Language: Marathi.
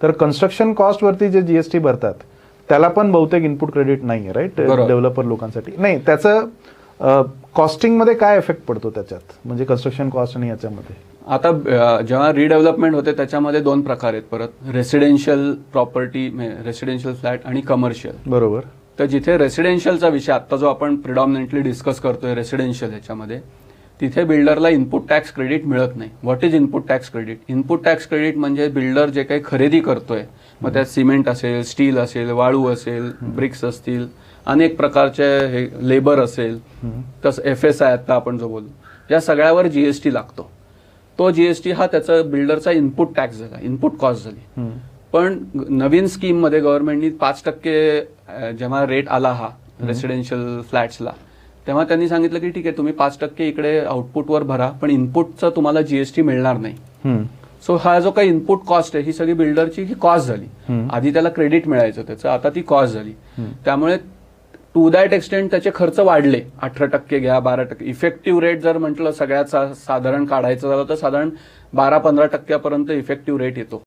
तर कन्स्ट्रक्शन कॉस्ट वरती जे जीएसटी भरतात त्याला पण बहुतेक इनपुट क्रेडिट नाहीये, राईट? डेव्हलपर लोकांसाठी नाही. त्याचं कॉस्टिंग मध्ये काय इफेक्ट पडतो त्याच्यात, म्हणजे कन्स्ट्रक्शन कॉस्ट आणि याच्यामध्ये? आता जेव्हा रिडेव्हलपमेंट होते त्याच्यामध्ये 2 प्रकार आहेत परत, रेसिडेन्शियल प्रॉपर्टी, रेसिडेन्शियल फ्लॅट आणि कमर्शियल. बरोबर. तर जिथे रेसिडेन्शियलचा विषय आता जो आपण प्रिडॉमिनंटली डिस्कस करतोय रेसिडेन्शियल ह्याच्यामध्ये, तिथे बिल्डरला इनपुट टॅक्स क्रेडिट मिळत नाही. What is input tax credit? Input tax credit म्हणजे बिल्डर जे काही खरेदी करतोय, मग त्यात सिमेंट असेल, स्टील असेल, वाळू असेल, ब्रिक्स असतील, अनेक प्रकारचे हे लेबर असेल, तसं FSI आता आपण जो बोलू, या सगळ्यावर जीएसटी लागतो. तो जीएसटी हा त्याचा बिल्डरचा इनपुट टॅक्स झाला, इनपुट कॉस्ट झाली. पण नवीन स्कीम मध्ये गव्हर्नमेंटनी 5% जेव्हा रेट आला हा रेसिडेन्शियल फ्लॅट्सला, तेव्हा त्यांनी सांगितलं की ठीक आहे, तुम्ही 5% इकडे आउटपुटवर भरा, पण इनपुटचा तुम्हाला जीएसटी मिळणार नाही. सो हा जो काही इनपुट कॉस्ट आहे ही सगळी बिल्डरची ही कॉस्ट झाली. आधी त्याला क्रेडिट मिळायचं त्याचं, आता ती कॉस्ट झाली. त्यामुळे टू दॅट एक्सटेंट त्याचे खर्च वाढले. 18% घ्या, 12%. इफेक्टिव्ह रेट जर म्हटलं सगळ्यात साधारण काढायचं झालं तर साधारण 12-15% इफेक्टिव्ह रेट येतो.